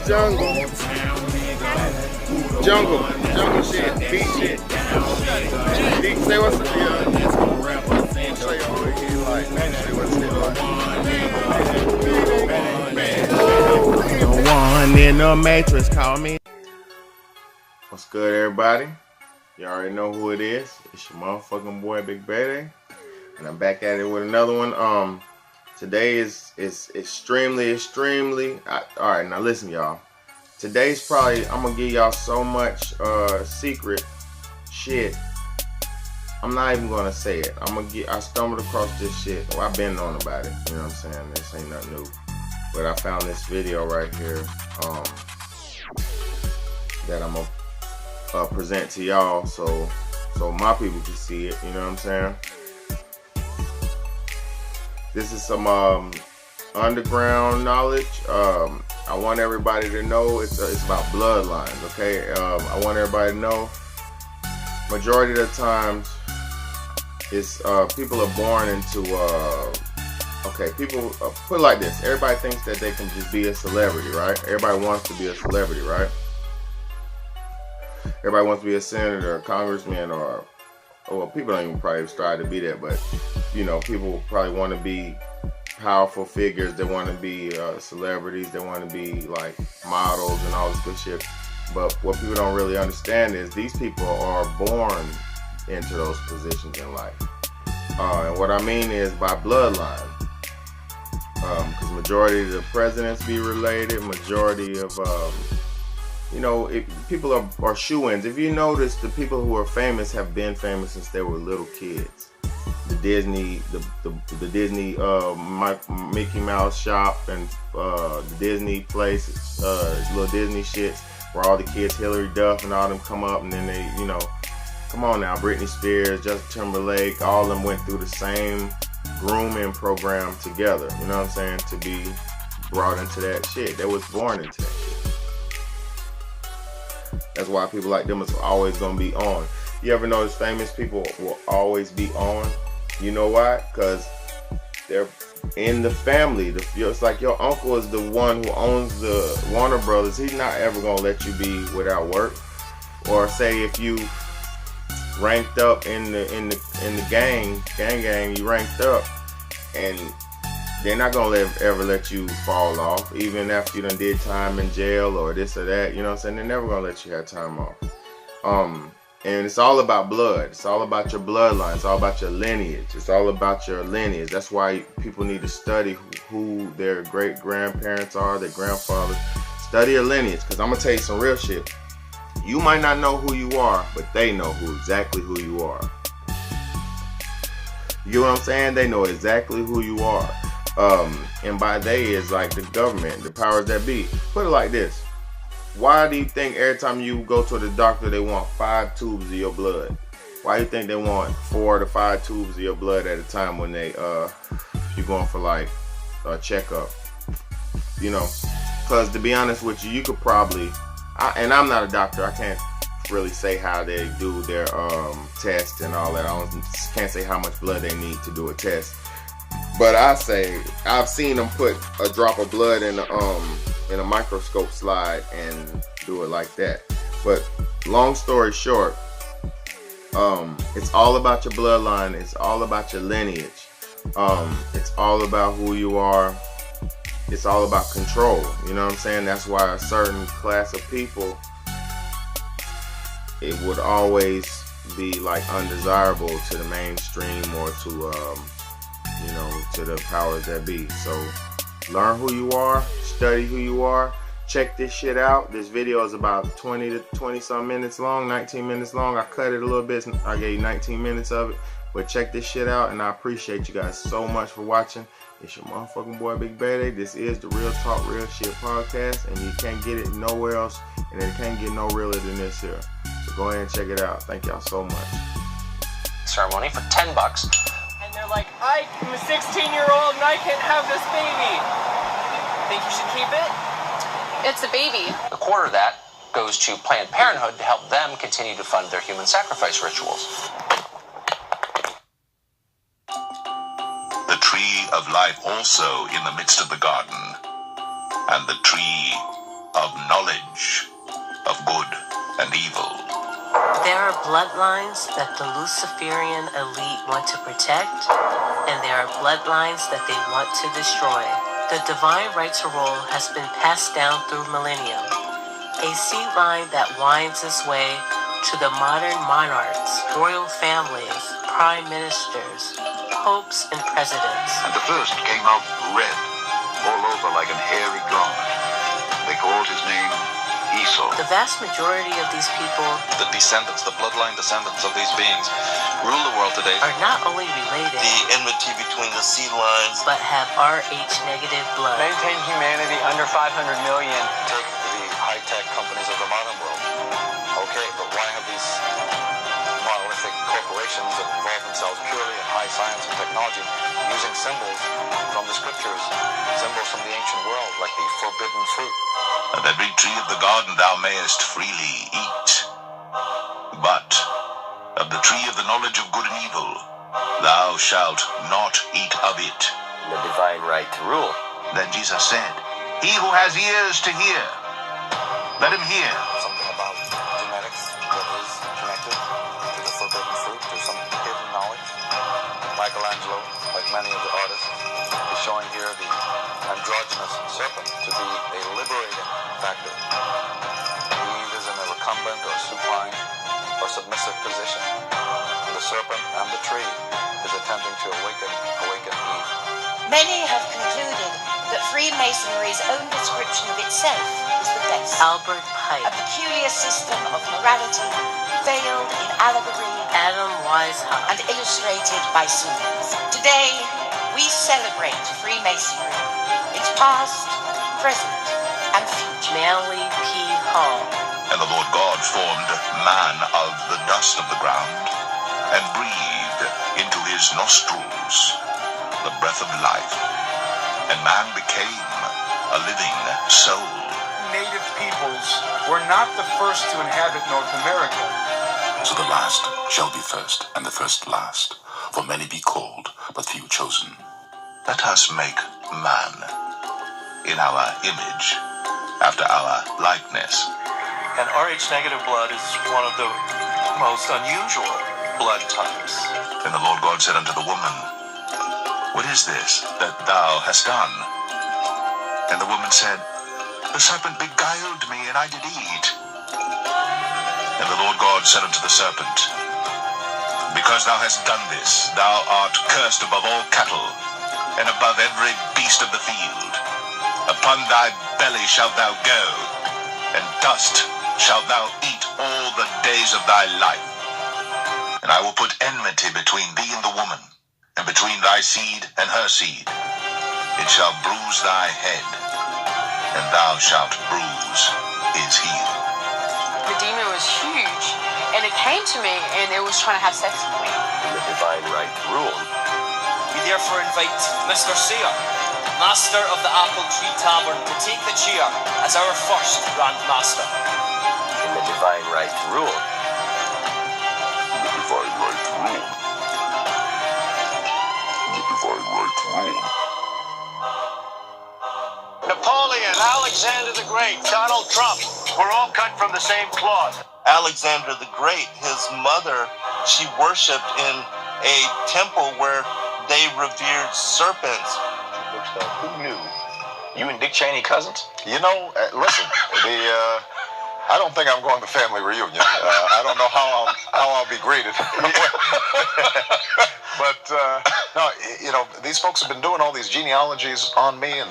Jungle shit, beat shit. Say what's the say what's it like. One in the matrix, call me. What's good, everybody? You already know who it is. It's your motherfucking boy, Big Bad, and I'm back at it with another one. Today is extremely. All right, now listen, y'all. Today's probably, I'm gonna give y'all so much secret shit. I'm not even gonna say it. I stumbled across this shit. Well, I've been knowing about it. You know what I'm saying? This ain't nothing new. But I found this video right here that I'm gonna present to y'all so my people can see it. You know what I'm saying? This is some underground knowledge. I want everybody to know it's about bloodlines, okay? I want everybody to know majority of the times it's people are born into okay, people put it like this. Everybody thinks that they can just be a celebrity, right? Everybody wants to be a celebrity, right? Everybody wants to be a senator, a congressman, or well, people don't even probably strive to be that, but you know, people probably want to be powerful figures. They want to be celebrities. They want to be like models and all this good shit. But what people don't really understand is these people are born into those positions in life. And what I mean is by bloodline. Because majority of the presidents be related. Majority of you know, people are shoo-ins. If you notice, the people who are famous have been famous since they were little kids. The Disney, the Disney Mickey Mouse shop and the Disney place, little Disney shits where all the kids, Hillary Duff and all them come up, and then they, you know, come on now, Britney Spears, Justin Timberlake, all of them went through the same grooming program together. You know what I'm saying? To be brought into that shit. They was born into that shit. That's why people like them is always gonna be on. You ever notice famous people will always be on? You know why? Because they're in the family. It's like your uncle is the one who owns the Warner Brothers. He's not ever gonna let you be without work. Or say if you ranked up in the gang, you ranked up, and they're not gonna ever let you fall off, even after you done did time in jail or this or that. You know what I'm saying? They're never gonna let you have time off. And it's all about blood. It's all about your bloodline. It's all about your lineage. It's all about your lineage. That's why people need to study who their great-grandparents are, their grandfathers. Study your lineage, because I'm going to tell you some real shit. You might not know who you are, but they know exactly who you are. You know what I'm saying? They know exactly who you are. And by they is like the government, the powers that be. Put it like this. Why do you think every time you go to the doctor they want 5 tubes of your blood? Why do you think they want 4 to 5 tubes of your blood at a time when they you're going for like a checkup? You know, because to be honest with you, you could probably, and I'm not a doctor, I can't really say how they do their test and all that. Can't say how much blood they need to do a test. But I say I've seen them put a drop of blood in a microscope slide and do it like that. But long story short, it's all about your bloodline. It's all about your lineage. It's all about who you are. It's all about control. You know what I'm saying? That's why a certain class of people, it would always be like undesirable to the mainstream or to you know, to the powers that be. So learn who you are, study who you are, check this shit out. This video is about 20 to 20 some minutes long, 19 minutes long. I cut it a little bit, I gave you 19 minutes of it, but check this shit out, and I appreciate you guys so much for watching. It's your motherfucking boy, Big Bad. This is the Real Talk Real Shit podcast, and you can't get it nowhere else, and it can't get no realer than this here. So go ahead and check it out. Thank y'all so much. Ceremony for $10. And they're like, I'm a 16-year-old and I can't have this baby. Think you should keep it? It's a baby. A quarter of that goes to Planned Parenthood to help them continue to fund their human sacrifice rituals. The tree of life also in the midst of the garden, and the tree of knowledge of good and evil. There are bloodlines that the Luciferian elite want to protect, and there are bloodlines that they want to destroy. The divine right to rule has been passed down through millennium, a seed line that winds its way to the modern monarchs, royal families, prime ministers, popes, and presidents. And the first came out red, all over like an hairy garment. They called his name Esau. The vast majority of these people, the descendants, the bloodline descendants of these beings, rule the world today. are not only related, The enmity between the seed lines. but have Rh negative blood. Maintain humanity under 500 million. Take the high-tech companies of the modern world. Okay, but why have these monolithic corporations that involve themselves purely in high science and technology using symbols from the scriptures, symbols from the ancient world, like the forbidden fruit? Of every tree of the garden thou mayest freely eat, but of the tree of the knowledge of good and evil thou shalt not eat of it. The divine right to rule. Then Jesus said, he who has ears to hear, let him hear. Something about genetics that is connected to the forbidden fruit. There's some hidden knowledge. Michelangelo, like many of the artists, is showing here the androgynous serpent to be a liberating factor. Eve is in a recumbent or supine or submissive position. And the serpent and the tree is attempting to awaken Eve. Many have concluded that Freemasonry's own description of itself is the best. Albert A Pike, peculiar system of morality veiled in allegory Adam Weishaupt, and illustrated by symbols. Today, we celebrate Freemasonry, its past, present, and future. Manly P. Hall, And the Lord God formed man of the dust of the ground, and breathed into his nostrils the breath of life, and man became a living soul. Native peoples were not the first to inhabit North America. So the last shall be first, and the first last, for many be called, but few chosen. Let us make man in our image, after our likeness. And Rh negative blood is one of the most unusual blood types. Then the Lord God said unto the woman, what is this that thou hast done? And the woman said, the serpent beguiled me, and I did eat. And the Lord God said unto the serpent, because thou hast done this, thou art cursed above all cattle, and above every beast of the field. Upon thy belly shalt thou go, and dust shalt thou eat all the days of thy life. And I will put enmity between thee and the woman, and between thy seed and her seed. It shall bruise thy head, and thou shalt bruise his heel. The demon was huge, and it came to me, and it was trying to have sex with me. The divine right to rule. We therefore invite Mr. Seer, Master of the Apple Tree Tavern, to take the chair as our first Grand Master. In the divine right to rule. The divine right to rule. The divine right to rule. Napoleon, Alexander the Great, Donald Trump, we're all cut from the same cloth. Alexander the Great, his mother, she worshipped in a temple where they revered serpents. Who knew? You and Dick Cheney cousins? You know, listen, I don't think I'm going to family reunion. I don't know how I'll be greeted. But no, you know, these folks have been doing all these genealogies on me, and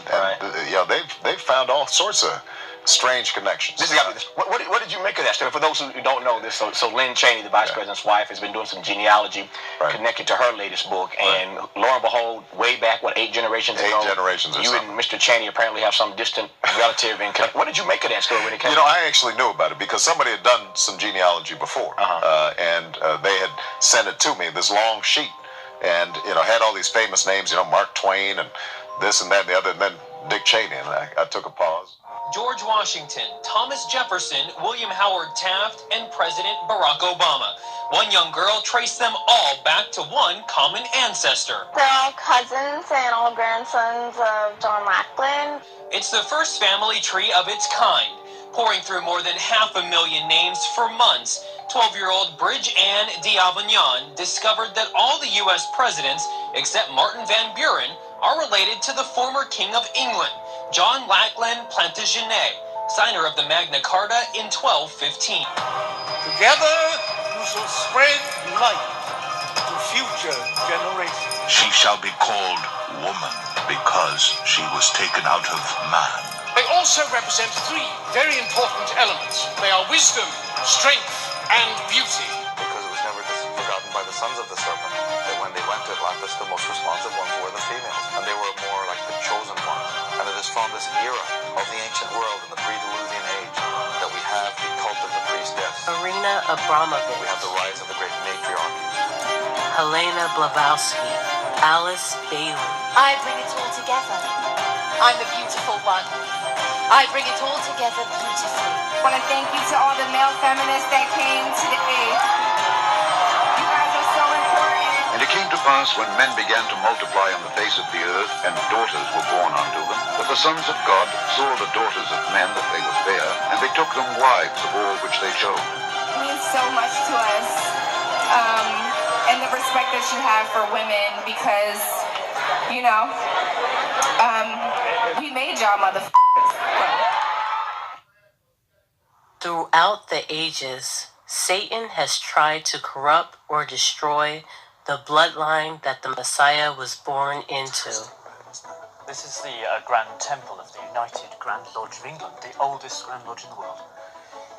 you know, they've found all sorts of strange connections. This has got to be. What did you make of that, Stephen? For those who don't know this, so Lynn Cheney, the vice president's wife, has been doing some genealogy connected to her latest book, and lo and behold, way back, 8 generations ago, you and Mr. Cheney apparently have some distant relative. What did you make of that story when it came? You know, I actually knew about it because somebody had done some genealogy before, and they had sent it to me, this long sheet, and you know, had all these famous names, you know, Mark Twain and this and that and the other, and then Dick Cheney, and I took a pause. George Washington, Thomas Jefferson, William Howard Taft, and President Barack Obama. One young girl traced them all back to one common ancestor. They're all cousins and all grandsons of John Lackland. It's the first family tree of its kind. Pouring through more than 500,000 names for months, 12-year-old Bridge Ann d'Avignon discovered that all the U.S. presidents, except Martin Van Buren, are related to the former King of England, John Lackland Plantagenet, signer of the Magna Carta in 1215. Together you shall spread light to future generations. She shall be called woman because she was taken out of man. They also represent three very important elements. They are wisdom, strength, and beauty. Because it was never forgotten by the sons of the serpent that when they went to Atlantis, the most responsive ones were the females, and they were more like the chosen ones. And it is from this era of the ancient world in the pre-Diluvian age that we have the cult of the priestess. Marina Abramovich. We have the rise of the great matriarchy. Helena Blavatsky. Alice Bailey. I bring it all together. I'm the beautiful one. I bring it all together beautifully. I want to thank you to all the male feminists that came today. You guys are so important. And it came to pass when men began to multiply on the face of the earth, and daughters were born unto them, that the sons of God saw the daughters of men that they were fair, and they took them wives of all which they chose. It means so much to us. And the respect that you have for women because, you know, we made y'all motherfuckers. Throughout the ages, Satan has tried to corrupt or destroy the bloodline that the Messiah was born into. This is the Grand Temple of the United Grand Lodge of England, the oldest Grand Lodge in the world.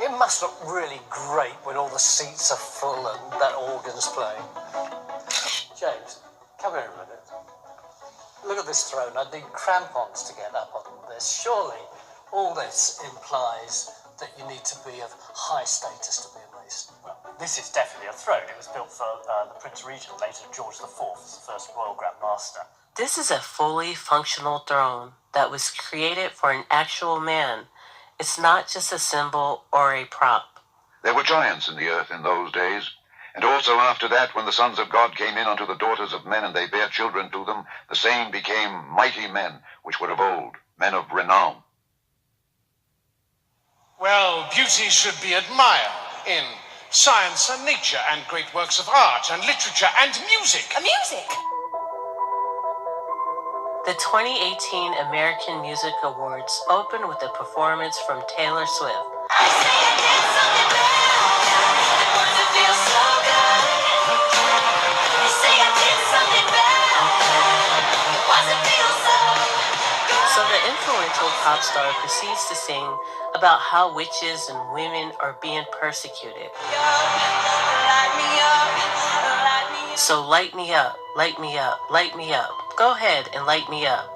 It must look really great when all the seats are full and that organ's playing. James, come here a minute. Look at this throne. I'd need crampons to get up on this. Surely all this implies that you need to be of high status to be a mason. Well, this is definitely a throne. It was built for the Prince Regent, later George IV, as the first Royal Grand Master. This is a fully functional throne that was created for an actual man. It's not just a symbol or a prop. There were giants in the earth in those days, and also after that, when the sons of God came in unto the daughters of men, and they bare children to them, the same became mighty men, which were of old, men of renown. Well, beauty should be admired in science and nature and great works of art and literature and music. Music! The 2018 American Music Awards opened with a performance from Taylor Swift. So the influential pop star proceeds to sing about how witches and women are being persecuted. So light me up, light me up, light me up. Go ahead and light me up.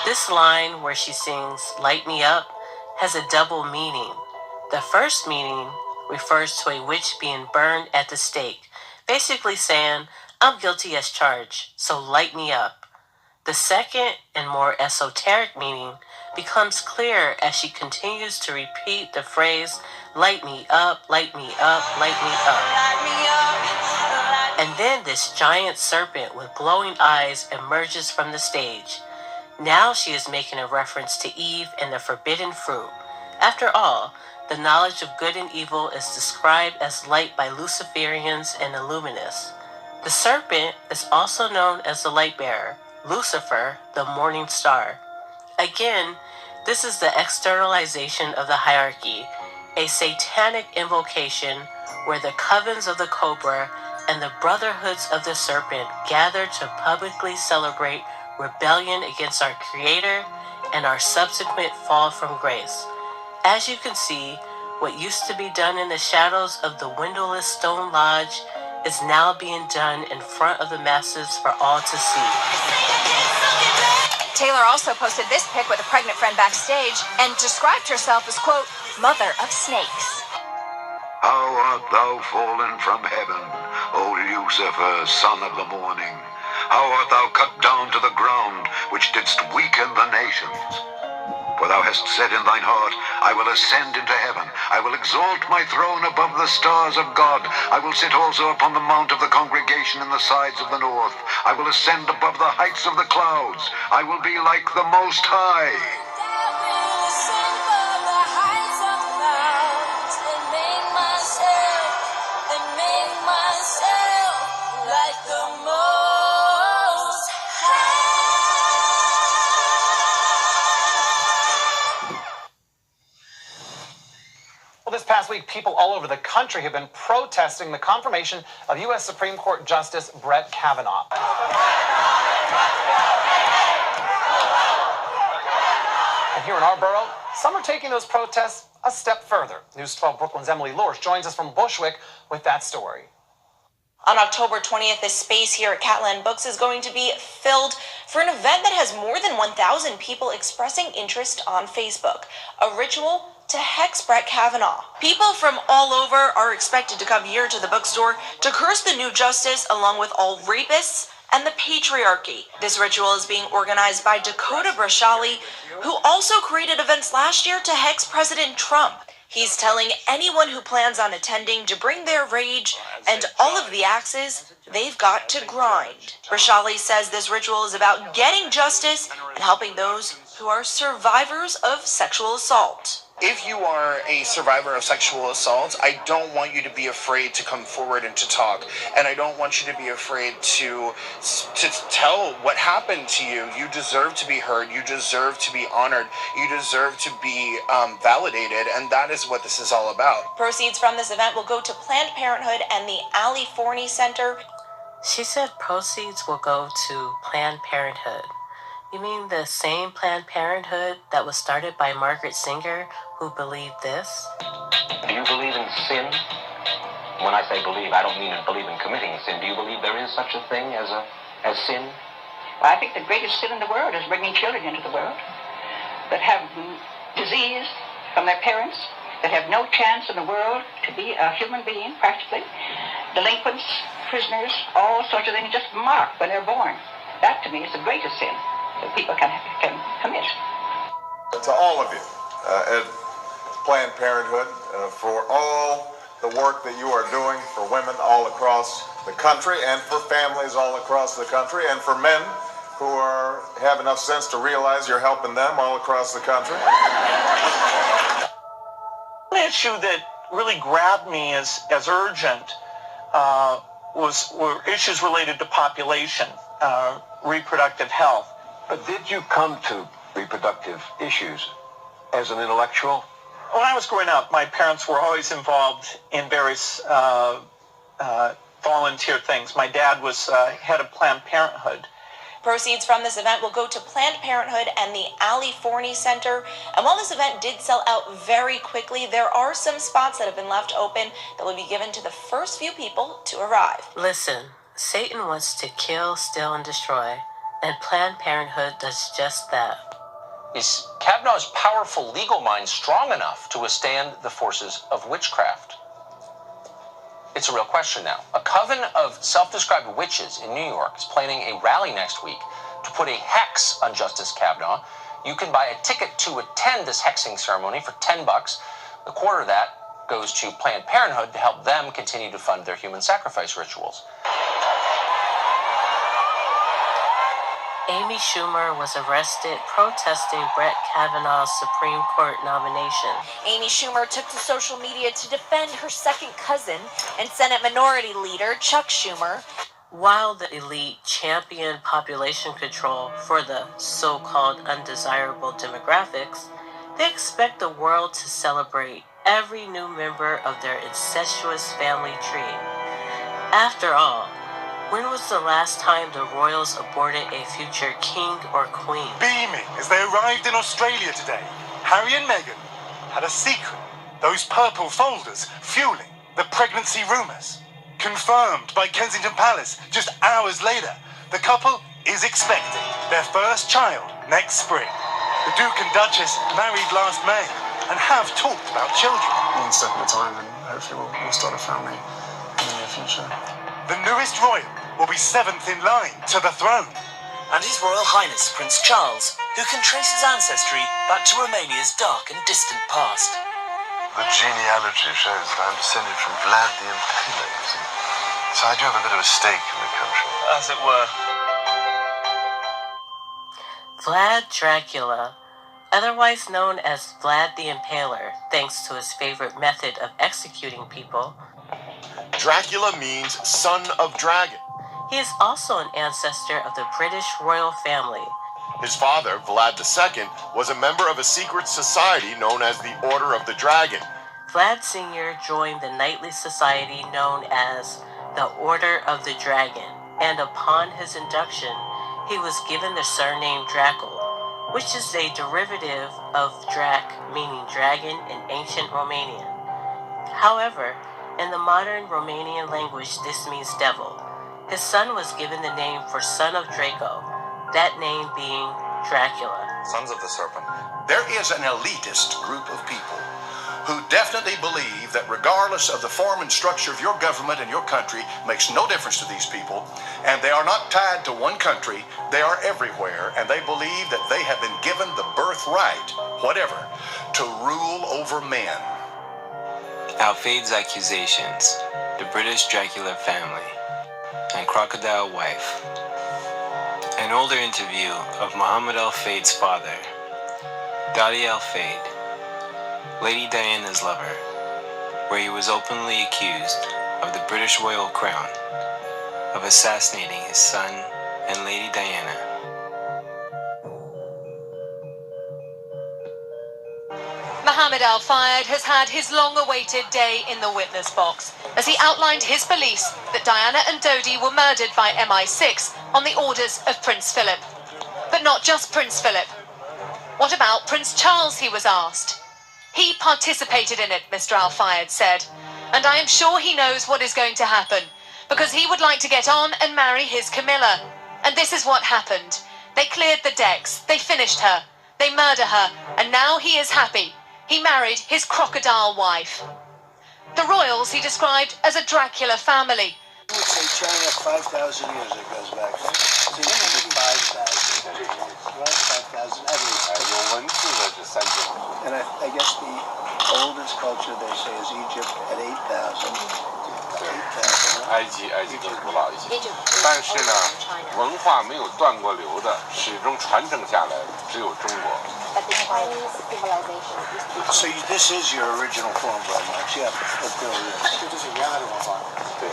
This line where she sings light me up has a double meaning. The first meaning refers to a witch being burned at the stake, basically saying, I'm guilty as charged, so light me up. The second and more esoteric meaning becomes clear as she continues to repeat the phrase, light me up, light me up, light me up. And then this giant serpent with glowing eyes emerges from the stage. Now she is making a reference to Eve and the forbidden fruit. After all, the knowledge of good and evil is described as light by Luciferians and Illuminists. The serpent is also known as the light bearer, Lucifer, the morning star. Again, this is the externalization of the hierarchy, a satanic invocation where the covens of the cobra and the brotherhoods of the serpent gather to publicly celebrate rebellion against our Creator and our subsequent fall from grace. As you can see, what used to be done in the shadows of the windowless stone lodge is now being done in front of the masses for all to see. Taylor also posted this pic with a pregnant friend backstage and described herself as, quote, mother of snakes. How art thou fallen from heaven, O Lucifer, son of the morning? How art thou cut down to the ground, which didst weaken the nations? For thou hast said in thine heart, I will ascend into heaven. I will exalt my throne above the stars of God. I will sit also upon the mount of the congregation in the sides of the north. I will ascend above the heights of the clouds. I will be like the Most High. Well, this past week, people all over the country have been protesting the confirmation of U.S. Supreme Court Justice Brett Kavanaugh. And here in our borough, some are taking those protests a step further. News 12 Brooklyn's Emily Lorsch joins us from Bushwick with that story. On October 20th, this space here at Catland Books is going to be filled for an event that has more than 1,000 people expressing interest on Facebook. A ritual to hex Brett Kavanaugh. People from all over are expected to come here to the bookstore to curse the new justice along with all rapists and the patriarchy. This ritual is being organized by Dakota Brashali, who also created events last year to hex President Trump. He's telling anyone who plans on attending to bring their rage and all of the axes they've got to grind. Brashali says this ritual is about getting justice and helping those who are survivors of sexual assault. If you are a survivor of sexual assault, I don't want you to be afraid to come forward and to talk. And I don't want you to be afraid to tell what happened to you. You deserve to be heard. You deserve to be honored. You deserve to be validated. And that is what this is all about. Proceeds from this event will go to Planned Parenthood and the Ali Forney Center. She said proceeds will go to Planned Parenthood. You mean the same Planned Parenthood that was started by Margaret Sanger, who believed this? Do you believe in sin? When I say believe, I don't mean believe in committing sin. Do you believe there is such a thing as sin? Well, I think the greatest sin in the world is bringing children into the world that have disease from their parents, that have no chance in the world to be a human being, practically. Delinquents, prisoners, all sorts of things just marked when they're born. That, to me, is the greatest sin that people can commit. To all of you at Planned Parenthood, for all the work that you are doing for women all across the country and for families all across the country and for men who have enough sense to realize you're helping them all across the country. One issue that really grabbed me as urgent were issues related to population, reproductive health. But did you come to reproductive issues as an intellectual? When I was growing up, my parents were always involved in various volunteer things. My dad was head of Planned Parenthood. Proceeds from this event will go to Planned Parenthood and the Ali Forney Center. And while this event did sell out very quickly, there are some spots that have been left open that will be given to the first few people to arrive. Listen, Satan wants to kill, steal, and destroy, and Planned Parenthood does just that. Is Kavanaugh's powerful legal mind strong enough to withstand the forces of witchcraft? It's a real question now. A coven of self-described witches in New York is planning a rally next week to put a hex on Justice Kavanaugh. You can buy a ticket to attend this hexing ceremony for $10. A quarter of that goes to Planned Parenthood to help them continue to fund their human sacrifice rituals. Amy Schumer was arrested protesting Brett Kavanaugh's Supreme Court nomination. Amy Schumer took to social media to defend her second cousin and Senate Minority Leader Chuck Schumer. While the elite championed population control for the so-called undesirable demographics, they expect the world to celebrate every new member of their incestuous family tree. After all, when was the last time the royals aborted a future king or queen? Beaming as they arrived in Australia today, Harry and Meghan had a secret. Those purple folders fueling the pregnancy rumours. Confirmed by Kensington Palace just hours later, the couple is expecting their first child next spring. The Duke and Duchess married last May and have talked about children. One step at a time, and hopefully we'll start a family in the near future. The newest royal will be 7th in line to the throne. And His Royal Highness Prince Charles who can trace his ancestry back to Romania's dark and distant past. The genealogy shows that I'm descended from Vlad the Impaler, you see. So I do have a bit of a stake in the country. As it were. Vlad Dracula, otherwise known as Vlad the Impaler, thanks to his favorite method of executing people. Dracula means son of dragon. He is also an ancestor of the British royal family. His father, Vlad II, was a member of a secret society known as the Order of the Dragon. Vlad Sr. joined the knightly society known as the Order of the Dragon, and upon his induction, he was given the surname Dracul, which is a derivative of Drac, meaning dragon in ancient Romanian. However, in the modern Romanian language, this means devil. His son was given the name for son of Draco, that name being Dracula. Sons of the Serpent. There is an elitist group of people who definitely believe that regardless of the form and structure of your government and your country makes no difference to these people, and they are not tied to one country, they are everywhere, and they believe that they have been given the birthright, whatever, to rule over men. Al-Faid's accusations, the British Dracula family, and Crocodile Wife. An older interview of Muhammad Al-Faid's father, Dadi Al-Faid, Lady Diana's lover, where he was openly accused of the British royal crown of assassinating his son and Lady Diana. Muhammad Al-Fayed has had his long-awaited day in the witness box as he outlined his beliefs that Diana and Dodi were murdered by MI6 on the orders of Prince Philip. But not just Prince Philip. What about Prince Charles, he was asked. He participated in it, Mr. Al-Fayed said, and I am sure he knows what is going to happen, because he would like to get on and marry his Camilla. And this is what happened. They cleared the decks, they finished her, they murder her, and now he is happy. He married his crocodile wife. The royals he described as a Dracula family. I would say China, 5,000 years it goes back. Seems to be 5,000. Right? 5,000 at least. And I guess the oldest culture they say is Egypt at 8,000. 埃及更古老一些，但是呢，文化没有断过流的，始终传承下来的只有中国。So this is your original form, very much, yeah. It really is. 这是原来的文化。对，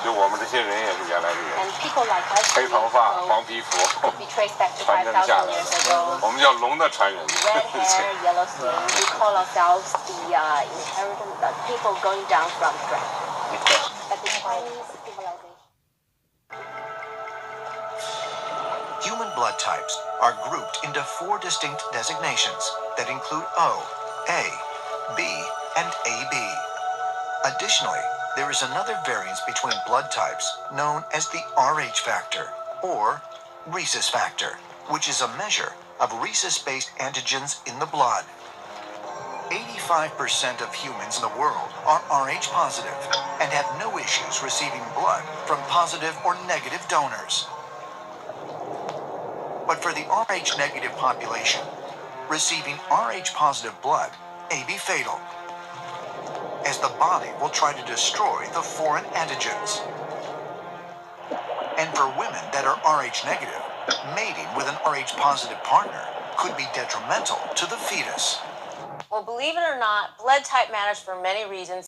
就我们这些人也是原来的人，黑头发、黄皮肤，传承下来的。我们叫龙的传人。Red hair, yellow skin. We call ourselves the inheritance people going down from Drac. Human blood types are grouped into 4 distinct designations that include O, A, B, and AB. Additionally, there is another variance between blood types known as the Rh factor, or rhesus factor, which is a measure of rhesus-based antigens in the blood. 85% of humans in the world are Rh positive and have no issues receiving blood from positive or negative donors. But for the Rh negative population, receiving Rh positive blood may be fatal, as the body will try to destroy the foreign antigens. And for women that are Rh negative, mating with an Rh positive partner could be detrimental to the fetus. Well, believe it or not, blood type matters for many reasons.